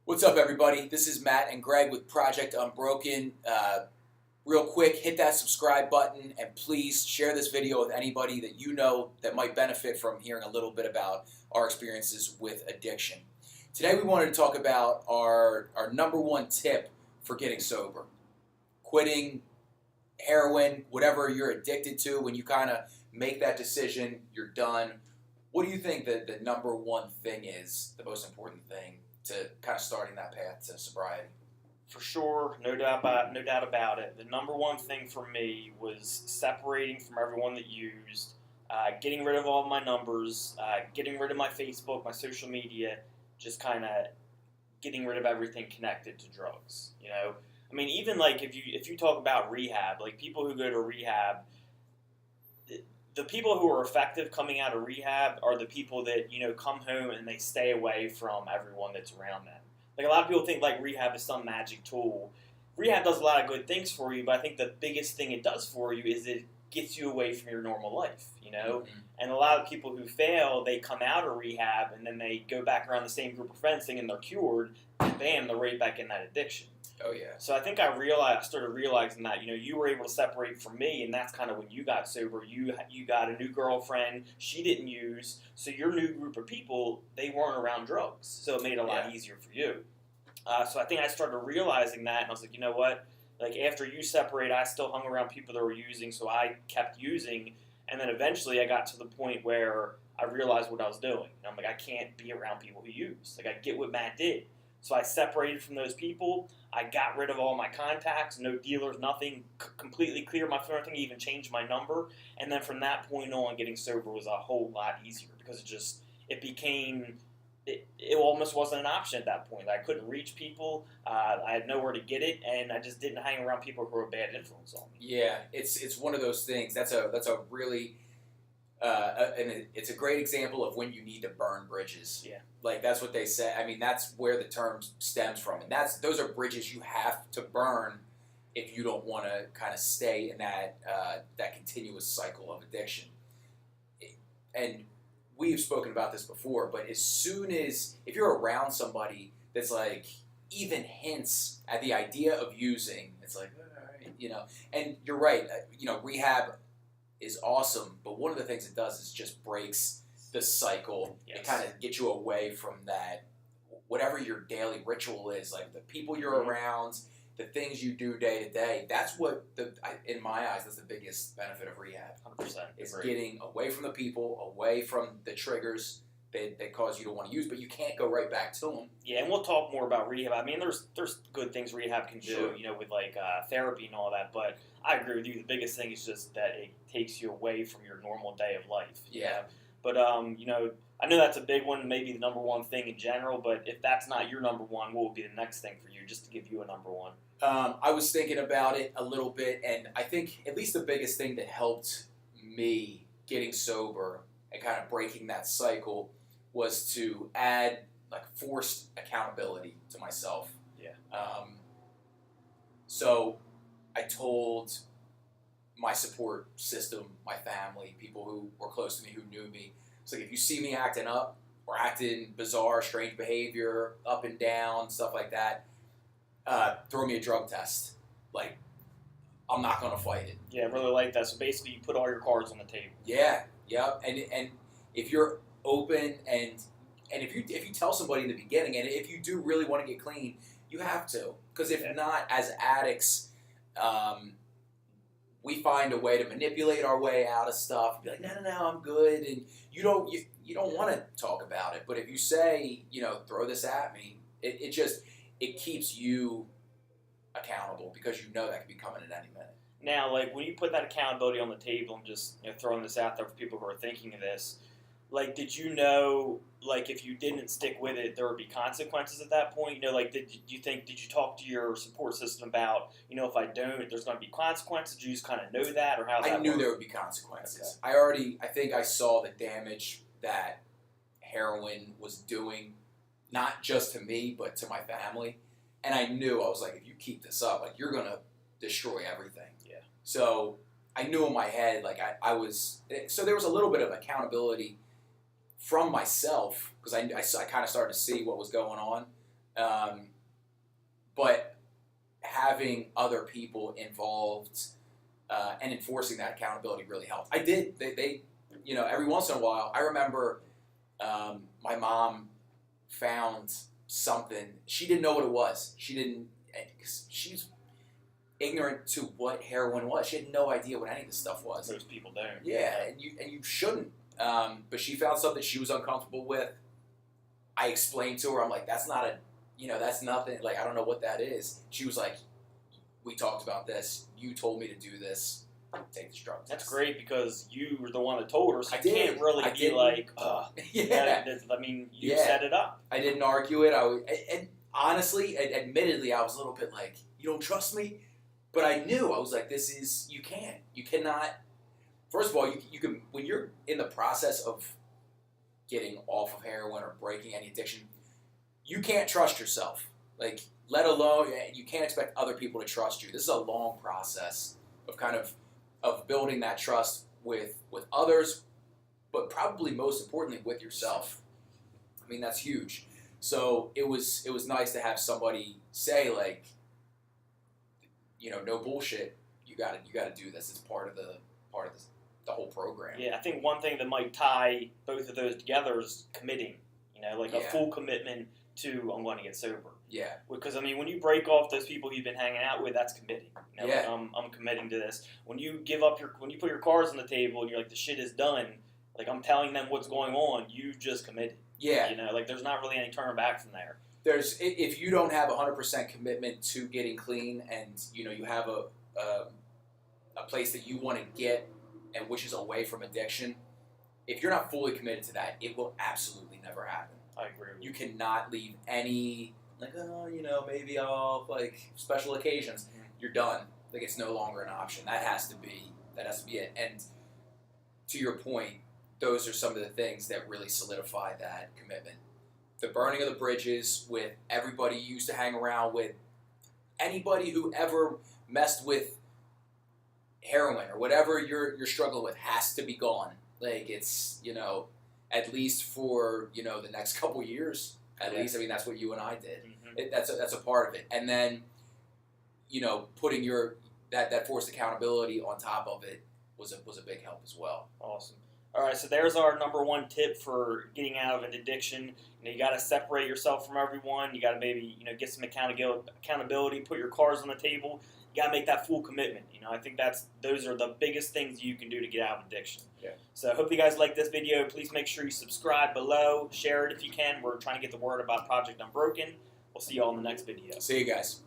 What's up, everybody? This is Matt and Greg with Project Unbroken. Real quick, hit that subscribe button and please share this video with anybody that you know that might benefit from hearing a little bit about our experiences with addiction. Today we wanted to talk about our number one tip for getting sober. Quitting heroin, whatever you're addicted to, when you kind of make that decision, you're done. What do you think that the number one thing is, the most important thing to kind of starting that path to sobriety? For sure, no doubt about it. The number one thing for me was separating from everyone that used, getting rid of all my numbers, getting rid of my Facebook, my social media, just kind of getting rid of everything connected to drugs. You know, I mean, even like if you talk about rehab, like people who go to rehab, the people who are effective coming out of rehab are the people that, you know, come home and they stay away from everyone that's around them. Like, a lot of people think like rehab is some magic tool. Rehab does a lot of good things for you, but I think the biggest thing it does for you is it gets you away from your normal life, you know? Mm-hmm. And a lot of people who fail, they come out of rehab and then they go back around the same group of friends thinking they're cured, and bam, they're right back in that addiction. Oh, yeah. So I think I started realizing that, you know, you were able to separate from me, and that's kind of when you got sober. You got a new girlfriend. She didn't use. So your new group of people, they weren't around drugs. So it made it a lot easier for you. So I think I started realizing that, and I was like, you know what? Like, after you separate, I still hung around people that were using, so I kept using. And then eventually I got to the point where I realized what I was doing. And I'm like, I can't be around people who use. Like, I get what Matt did. So I separated from those people. I got rid of all my contacts, no dealers, nothing, completely cleared my phone. I think I even changed my number. And then from that point on, getting sober was a whole lot easier because it almost wasn't an option at that point. I couldn't reach people. I had nowhere to get it, and I just didn't hang around people who were a bad influence on me. Yeah, it's one of those things. That's a really and it's a great example of when you need to burn bridges. Yeah. Like, that's what they say. I mean, that's where the term stems from. And those are bridges you have to burn if you don't want to kind of stay in that continuous cycle of addiction. And we've spoken about this before, but as soon as, if you're around somebody that's like even hints at the idea of using, it's like, all right, you know. And you're right, you know, rehab is awesome, but one of the things it does is just breaks the cycle. Yes. It kind of gets you away from that, whatever your daily ritual is, like the people you're around, the things you do day to day. That's what, in my eyes, that's the biggest benefit of rehab. 100%. Is getting away from the people, away from the triggers that cause you to want to use, but you can't go right back to them. Yeah, and we'll talk more about rehab. I mean, there's good things rehab can do, Sure. you know, with like therapy and all that. But I agree with you. The biggest thing is just that it takes you away from your normal day of life. Yeah. Know? But you know, I know that's a big one, maybe the number one thing in general. But if that's not your number one, what would be the next thing for you? Just to give you a number one. I was thinking about it a little bit, and I think at least the biggest thing that helped me getting sober and kind of breaking that cycle was to add like forced accountability to myself. Yeah. So I told my support system, my family, people who were close to me, who knew me, it's like, if you see me acting up or acting bizarre, strange behavior, up and down, stuff like that, throw me a drug test. Like, I'm not going to fight it. Yeah, I really like that. So basically, you put all your cards on the table. Yeah, and if you're open and if you tell somebody in the beginning, and if you do really want to get clean, you have to, because if not, as addicts, we find a way to manipulate our way out of stuff. Be like, no, I'm good, and you don't want to talk about it. But if you say, you know, throw this at me, it keeps you accountable, because you know that could be coming at any minute. Now, like, when you put that accountability on the table, I'm just, you know, throwing this out there for people who are thinking of this, like, did you know, like, if you didn't stick with it, there would be consequences at that point? You know, like, did you talk to your support system about, you know, if I don't, there's going to be consequences? Did you just kind of know that, or how that I knew work? there would be consequences. Okay. I think I saw the damage that heroin was doing, not just to me, but to my family. And I knew, I was like, if you keep this up, like, you're going to destroy everything. Yeah. So I knew in my head, like, so there was a little bit of accountability from myself, because I kind of started to see what was going on. But having other people involved and enforcing that accountability really helped. I did. They every once in a while, I remember my mom found something. She didn't know what it was. She didn't, because she's ignorant to what heroin was. She had no idea what any of this stuff was. Most people don't. Yeah, and you shouldn't. But she found something she was uncomfortable with. I explained to her, I'm like, that's not that's nothing. Like, I don't know what that is. She was like, we talked about this. You told me to do this. Take this drug test. That's great because you were the one that told her, so I you can't really be like, yeah. I mean, you set it up. I didn't argue it. And honestly, admittedly, I was a little bit like, you don't trust me? But I knew. I was like, you cannot. First of all, you can, when you're in the process of getting off of heroin or breaking any addiction, you can't trust yourself. Like, let alone, you can't expect other people to trust you. This is a long process of of building that trust with others, but probably most importantly with yourself. I mean, that's huge. So it was nice to have somebody say, like, no bullshit. You gotta do this. It's part of the whole program. Yeah, I think one thing that might tie both of those together is committing. A full commitment to, I'm going to get sober. Yeah. Because, I mean, when you break off those people you've been hanging out with, that's committing. Yeah. Like, I'm committing to this. When you when you put your cards on the table and you're like, the shit is done, like, I'm telling them what's going on, you just committed. Yeah. Like, there's not really any turning back from there. If you don't have 100% commitment to getting clean, and you have a place that you want to get, and which is away from addiction, if you're not fully committed to that, it will absolutely never happen. I agree with you. You cannot leave any, like, maybe I'll, like, special occasions. Mm-hmm. You're done. Like, it's no longer an option. That has to be it. And to your point, those are some of the things that really solidify that commitment. The burning of the bridges with everybody you used to hang around with, anybody who ever messed with heroin or whatever you're struggling with has to be gone. Like, it's, at least for, the next couple years, at least. I mean, that's what you and I did. Mm-hmm. That's a part of it. And then, putting that forced accountability on top of it was a big help as well. Awesome. All right, so there's our number one tip for getting out of an addiction. You got to separate yourself from everyone. You got to maybe, get some accountability, put your cards on the table. You got to make that full commitment. I think those are the biggest things you can do to get out of addiction. Yeah. So I hope you guys like this video. Please make sure you subscribe below. Share it if you can. We're trying to get the word about Project Unbroken. We'll see you all in the next video. See you guys.